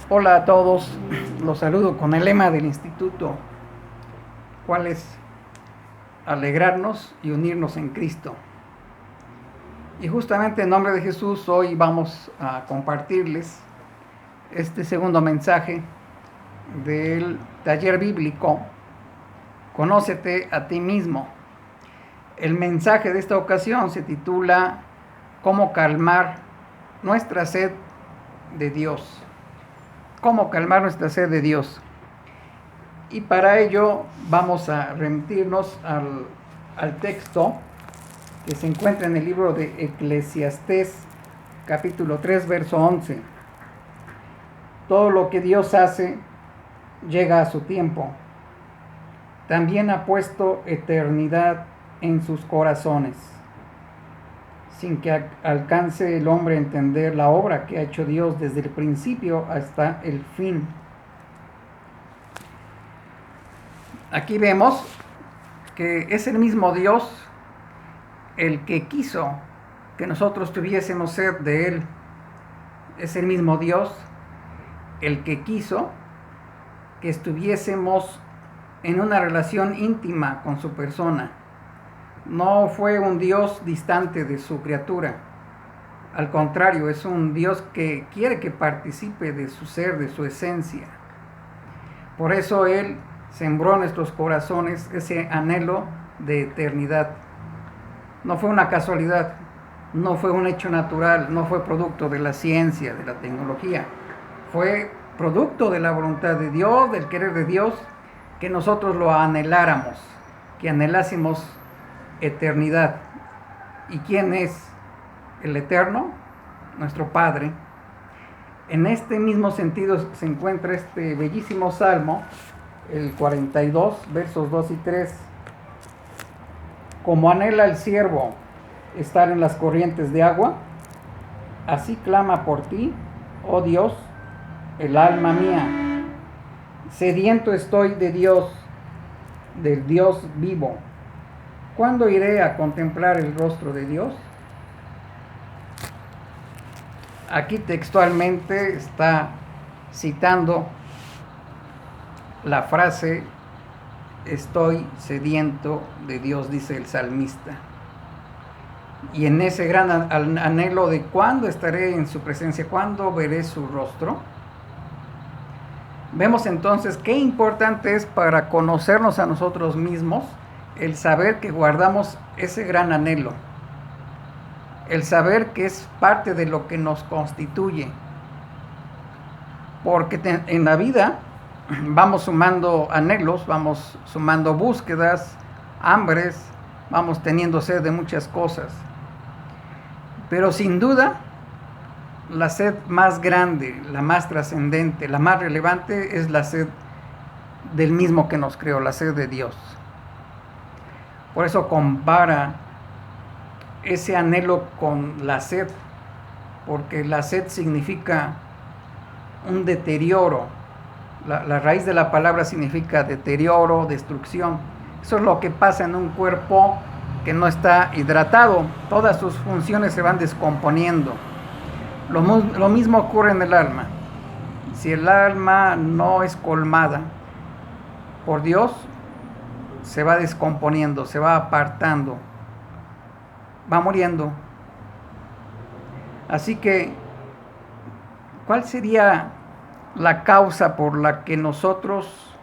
Hola a todos, los saludo con el lema del instituto, cuál es alegrarnos y unirnos en Cristo. Y justamente en nombre de Jesús hoy vamos a compartirles este segundo mensaje del taller bíblico, Conócete a ti mismo. El mensaje de esta ocasión se titula ¿Cómo calmar nuestra sed de Dios? ¿Cómo calmar nuestra sed de Dios? Y para ello vamos a remitirnos al texto que se encuentra en el libro de Eclesiastés, capítulo 3, verso 11. Todo lo que Dios hace llega a su tiempo. También ha puesto eternidad en sus corazones, sin que alcance el hombre a entender la obra que ha hecho Dios desde el principio hasta el fin. Aquí vemos que es el mismo Dios el que quiso que nosotros tuviésemos sed de Él. Es el mismo Dios el que quiso que estuviésemos en una relación íntima con su persona. No fue un Dios distante de su criatura. Al contrario, es un Dios que quiere que participe de su ser, de su esencia. Por eso Él sembró en nuestros corazones ese anhelo de eternidad. No fue una casualidad, no fue un hecho natural, no fue producto de la ciencia, de la tecnología. Fue producto de la voluntad de Dios, del querer de Dios, que nosotros lo anheláramos, que anhelásemos eternidad. ¿Y quién es el Eterno? Nuestro Padre. En este mismo sentido se encuentra este bellísimo salmo, el 42, versos 2 y 3. Como anhela el siervo estar en las corrientes de agua, así clama por ti, oh Dios, el alma mía. Sediento estoy de Dios, del Dios vivo. ¿Cuándo iré a contemplar el rostro de Dios? Aquí textualmente está citando la frase estoy sediento de Dios, dice el salmista. Y en ese gran anhelo de cuándo estaré en su presencia, cuándo veré su rostro, vemos entonces qué importante es para conocernos a nosotros mismos el saber que guardamos ese gran anhelo, el saber que es parte de lo que nos constituye, porque en la vida vamos sumando anhelos, vamos sumando búsquedas, hambres, vamos teniendo sed de muchas cosas. Pero sin duda, la sed más grande, la más trascendente, la más relevante es la sed del mismo que nos creó, la sed de Dios. Por eso compara ese anhelo con la sed, porque la sed significa un deterioro. La raíz de la palabra significa deterioro, destrucción. Eso es lo que pasa en un cuerpo que no está hidratado. Todas sus funciones se van descomponiendo. Lo mismo ocurre en el alma. Si el alma no es colmada por Dios, se va descomponiendo, se va apartando, va muriendo. Así que, ¿cuál sería la causa por la que nosotros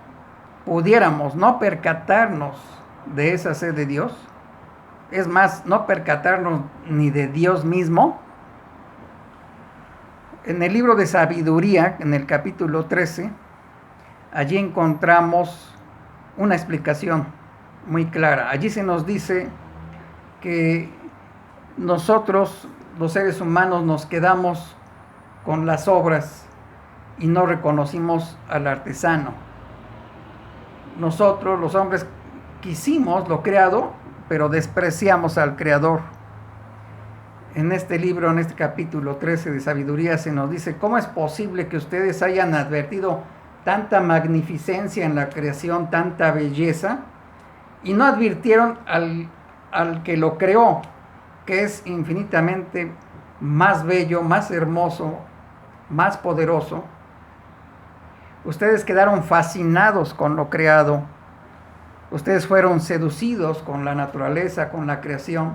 pudiéramos no percatarnos de esa sed de Dios? Es más, no percatarnos ni de Dios mismo. En el libro de Sabiduría, en el capítulo 13, allí encontramos una explicación muy clara. Allí se nos dice que nosotros, los seres humanos, nos quedamos con las obras y no reconocimos al artesano. Nosotros, los hombres, quisimos lo creado, pero despreciamos al creador. En este libro, en este capítulo 13 de Sabiduría, se nos dice, ¿cómo es posible que ustedes hayan advertido tanta magnificencia en la creación, tanta belleza, y no advirtieron al que lo creó, que es infinitamente más bello, más hermoso, más poderoso, Ustedes quedaron fascinados con lo creado. Ustedes fueron seducidos con la naturaleza, con la creación.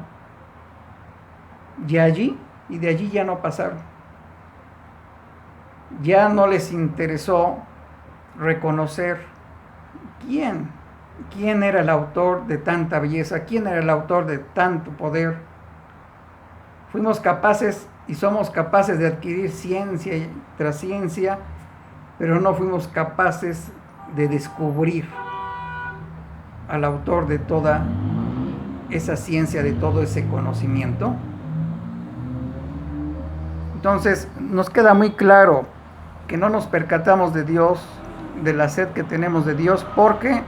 Y de allí ya no pasaron. Ya no les interesó reconocer quién era el autor de tanta belleza, quién era el autor de tanto poder. Fuimos capaces y somos capaces de adquirir ciencia tras ciencia, pero no fuimos capaces de descubrir al autor de toda esa ciencia, de todo ese conocimiento. Entonces nos queda muy claro que no nos percatamos de Dios, de la sed que tenemos de Dios, porque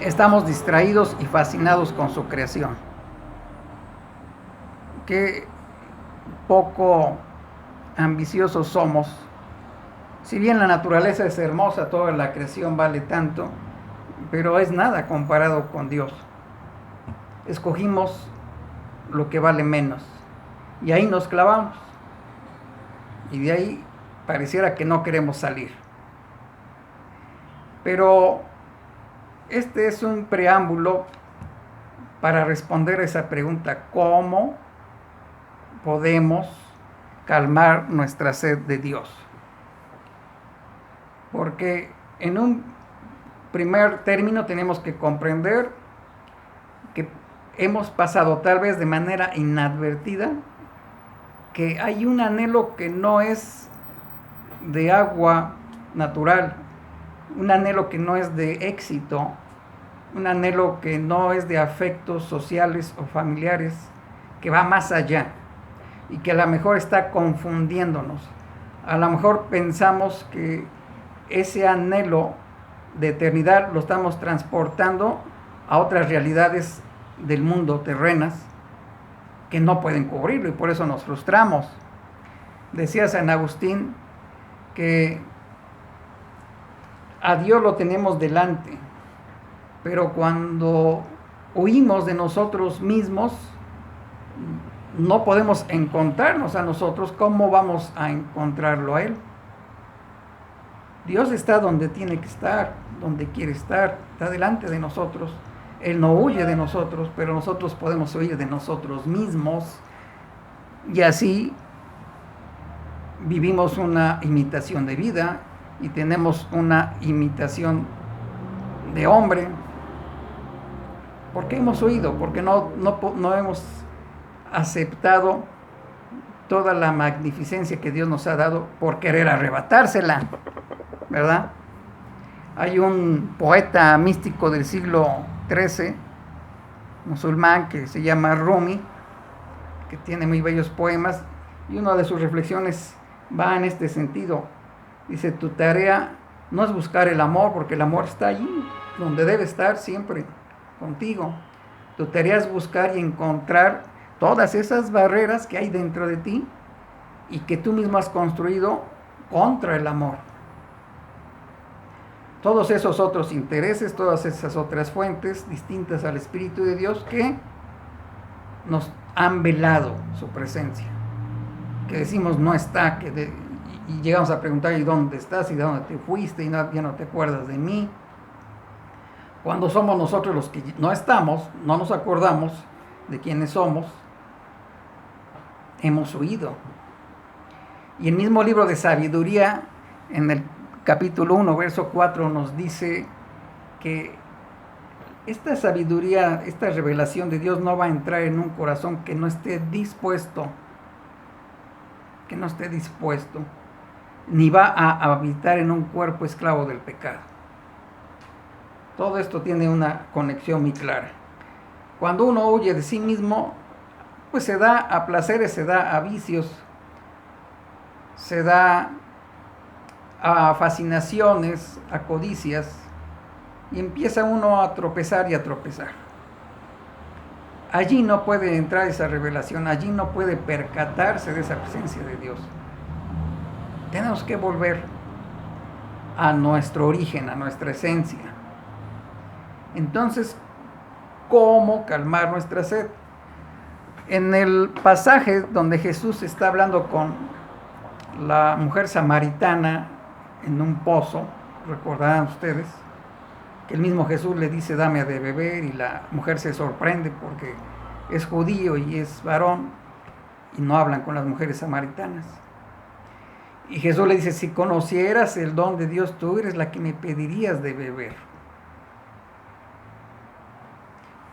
estamos distraídos y fascinados con su creación. Qué poco ambiciosos somos. Si bien la naturaleza es hermosa, toda la creación vale tanto, pero es nada comparado con Dios. Escogimos lo que vale menos y ahí nos clavamos, y de ahí pareciera que no queremos salir. Pero este es un preámbulo para responder a esa pregunta: ¿cómo podemos calmar nuestra sed de Dios? Porque en un primer término tenemos que comprender que hemos pasado, tal vez de manera inadvertida, que hay un anhelo que no es de agua natural, un anhelo que no es de éxito, un anhelo que no es de afectos sociales o familiares, que va más allá y que a lo mejor está confundiéndonos. A lo mejor pensamos que ese anhelo de eternidad lo estamos transportando a otras realidades del mundo terrenas que no pueden cubrirlo, y por eso nos frustramos. Decía San Agustín que a Dios lo tenemos delante, pero cuando huimos de nosotros mismos, no podemos encontrarnos a nosotros. ¿Cómo vamos a encontrarlo a Él? Dios está donde tiene que estar, donde quiere estar, está delante de nosotros. Él no huye de nosotros, pero nosotros podemos huir de nosotros mismos, y así vivimos una imitación de vida y tenemos una imitación de hombre. ¿Por qué hemos huido? Porque no hemos aceptado toda la magnificencia que Dios nos ha dado por querer arrebatársela, ¿verdad? Hay un poeta místico del siglo XIII, musulmán, que se llama Rumi, que tiene muy bellos poemas, y una de sus reflexiones va en este sentido. Dice: tu tarea no es buscar el amor, porque el amor está allí, donde debe estar, siempre contigo. Tu tarea es buscar y encontrar todas esas barreras que hay dentro de ti y que tú mismo has construido contra el amor. Todos esos otros intereses, todas esas otras fuentes distintas al Espíritu de Dios que nos han velado su presencia, que decimos no está, y llegamos a preguntar: ¿y dónde estás? ¿Y de dónde te fuiste? Y ya no te acuerdas de mí. Cuando somos nosotros los que no estamos, no nos acordamos de quiénes somos, hemos huido. Y el mismo libro de Sabiduría, en el capítulo 1, verso 4, nos dice que esta sabiduría, esta revelación de Dios no va a entrar en un corazón que no esté dispuesto, ni va a habitar en un cuerpo esclavo del pecado. Todo esto tiene una conexión muy clara. Cuando uno huye de sí mismo, pues se da a placeres, se da a vicios, se da a fascinaciones, a codicias, y empieza uno a tropezar y a tropezar. Allí no puede entrar esa revelación, allí no puede percatarse de esa presencia de Dios. Tenemos que volver a nuestro origen, a nuestra esencia. Entonces, ¿cómo calmar nuestra sed? En el pasaje donde Jesús está hablando con la mujer samaritana en un pozo, recordarán ustedes, que el mismo Jesús le dice, dame de beber, y la mujer se sorprende porque es judío y es varón, y no hablan con las mujeres samaritanas. Y Jesús le dice, si conocieras el don de Dios, tú eres la que me pedirías de beber.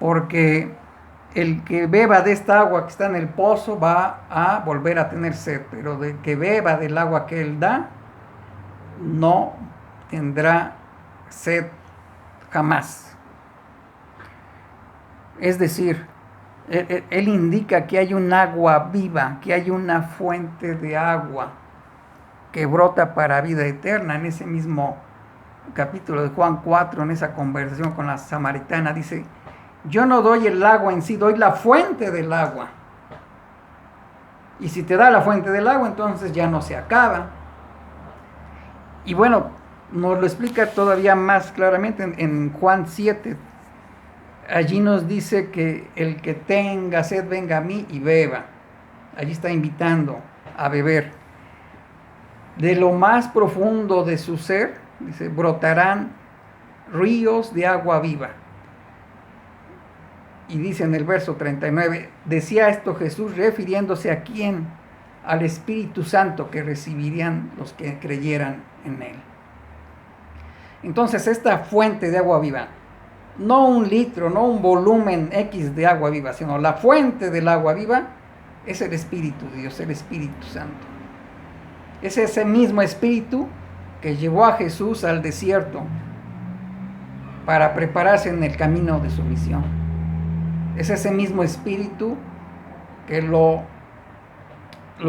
Porque el que beba de esta agua que está en el pozo va a volver a tener sed, pero de que beba del agua que Él da, no tendrá sed jamás. Es decir, él indica que hay un agua viva, que hay una fuente de agua que brota para vida eterna. En ese mismo capítulo de Juan 4, en esa conversación con la samaritana, dice, yo no doy el agua en sí, doy la fuente del agua. Y si te da la fuente del agua, entonces ya no se acaba. Y bueno, nos lo explica todavía más claramente en Juan 7. Allí nos dice que el que tenga sed venga a mí y beba. Allí está invitando a beber. De lo más profundo de su ser, dice, brotarán ríos de agua viva. Y dice en el verso 39, decía esto Jesús refiriéndose a quién, al Espíritu Santo que recibirían los que creyeran en Él. Entonces esta fuente de agua viva, no un litro, no un volumen X de agua viva, sino la fuente del agua viva es el Espíritu de Dios, el Espíritu Santo. Es ese mismo Espíritu que llevó a Jesús al desierto para prepararse en el camino de su misión. Es ese mismo Espíritu que lo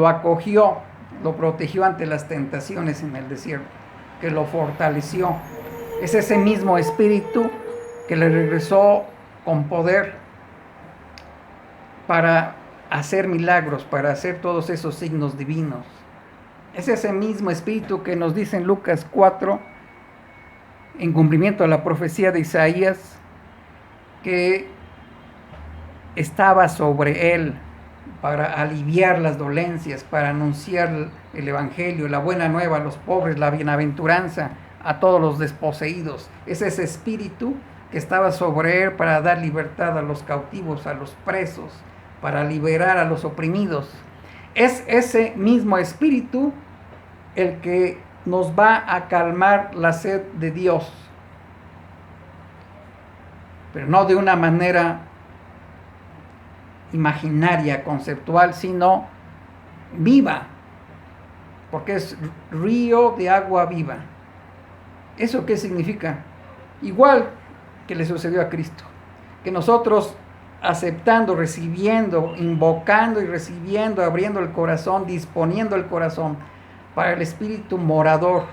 acogió, lo protegió ante las tentaciones en el desierto, que lo fortaleció. Es ese mismo Espíritu que le regresó con poder para hacer milagros, para hacer todos esos signos divinos. Es ese mismo Espíritu que nos dice en Lucas 4, en cumplimiento a la profecía de Isaías, que estaba sobre él para aliviar las dolencias, para anunciar el Evangelio, la buena nueva a los pobres, la bienaventuranza a todos los desposeídos. Es ese Espíritu que estaba sobre él para dar libertad a los cautivos, a los presos, para liberar a los oprimidos. Es ese mismo Espíritu el que nos va a calmar la sed de Dios, pero no de una manera imaginaria, conceptual, sino viva, porque es río de agua viva. ¿Eso qué significa? Igual que le sucedió a Cristo, que nosotros aceptando, recibiendo, invocando y recibiendo, abriendo el corazón, disponiendo el corazón para el Espíritu morador.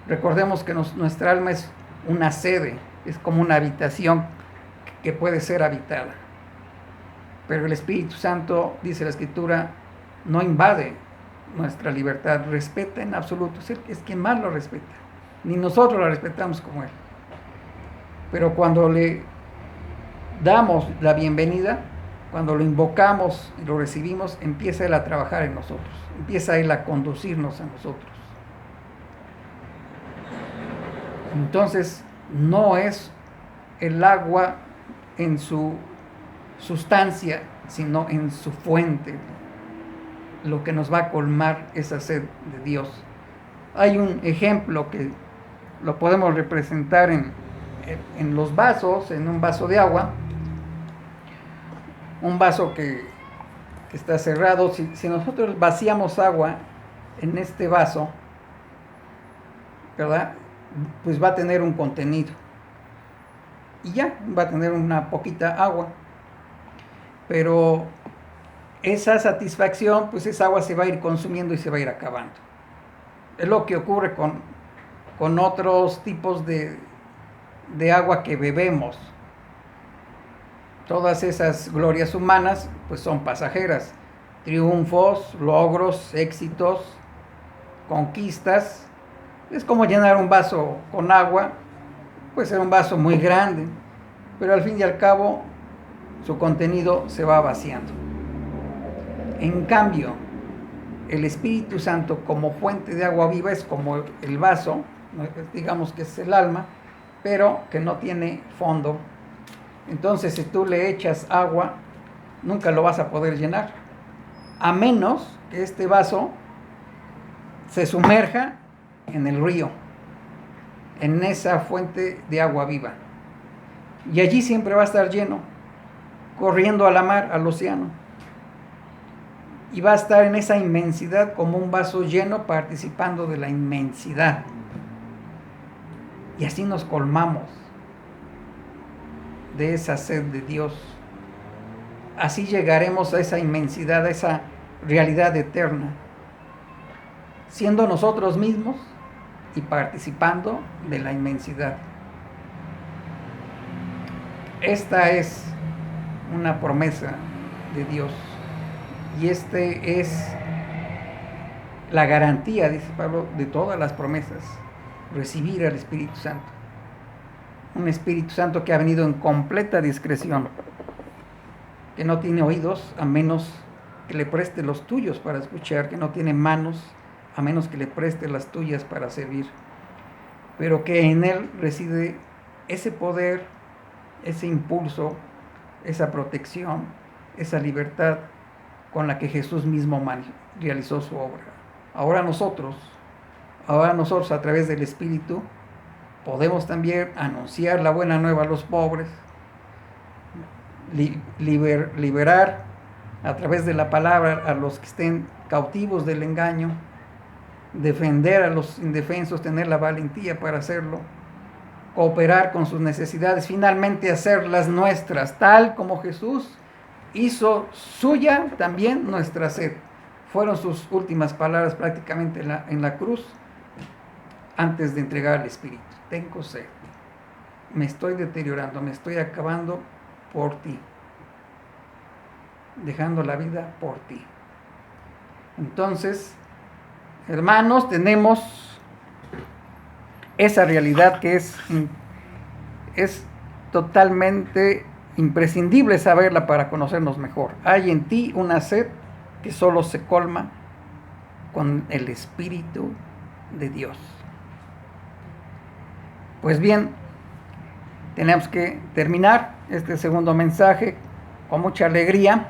Recordemos que nuestra alma es una sede, es como una habitación que puede ser habitada. Pero el Espíritu Santo, dice la Escritura, no invade nuestra libertad, respeta en absoluto, es quien más lo respeta. Ni nosotros lo respetamos como Él. Pero cuando le damos la bienvenida, cuando lo invocamos y lo recibimos, empieza Él a trabajar en nosotros, empieza Él a conducirnos a nosotros. Entonces, no es el agua en su sustancia, sino en su fuente, lo que nos va a colmar esa sed de Dios. Hay un ejemplo que lo podemos representar en los vasos, en un vaso de agua, un vaso que está cerrado. Si nosotros vaciamos agua en este vaso, ¿verdad? Pues va a tener un contenido y ya va a tener una poquita agua, pero esa satisfacción, pues esa agua se va a ir consumiendo y se va a ir acabando. Es lo que ocurre con otros tipos de agua que bebemos. Todas esas glorias humanas pues son pasajeras, triunfos, logros, éxitos, conquistas. Es como llenar un vaso con agua, puede ser un vaso muy grande, pero al fin y al cabo su contenido se va vaciando. En cambio, el Espíritu Santo como fuente de agua viva es como el vaso, digamos que es el alma, pero que no tiene fondo. Entonces, si tú le echas agua, nunca lo vas a poder llenar, a menos que este vaso se sumerja en el río, en esa fuente de agua viva. Y allí siempre va a estar lleno, corriendo a la mar, al océano. Y va a estar en esa inmensidad como un vaso lleno, participando de la inmensidad. Y así nos colmamos de esa sed de Dios. Así llegaremos a esa inmensidad, a esa realidad eterna, siendo nosotros mismos y participando de la inmensidad. Esta es una promesa de Dios, y este es la garantía, dice Pablo, de todas las promesas: recibir al Espíritu Santo. Un Espíritu Santo que ha venido en completa discreción, que no tiene oídos a menos que le preste los tuyos para escuchar, que no tiene manos a menos que le preste las tuyas para servir, pero que en él reside ese poder, ese impulso, esa protección, esa libertad con la que Jesús mismo realizó su obra. Ahora nosotros a través del Espíritu podemos también anunciar la buena nueva a los pobres, liberar a través de la palabra a los que estén cautivos del engaño, defender a los indefensos, tener la valentía para hacerlo, cooperar con sus necesidades, finalmente hacerlas nuestras, tal como Jesús hizo suya también nuestra sed. Fueron sus últimas palabras prácticamente en la cruz, antes de entregar al Espíritu: tengo sed, me estoy deteriorando, me estoy acabando por ti, dejando la vida por ti. Entonces, hermanos, tenemos esa realidad que es totalmente imprescindible saberla para conocernos mejor. Hay en ti una sed que solo se colma con el Espíritu de Dios. Pues bien, tenemos que terminar este segundo mensaje con mucha alegría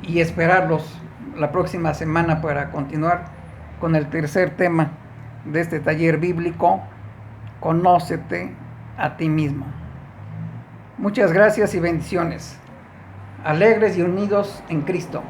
y esperarlos la próxima semana para continuar con el tercer tema de este taller bíblico: conócete a ti mismo. Muchas gracias y bendiciones. Alegres y unidos en Cristo.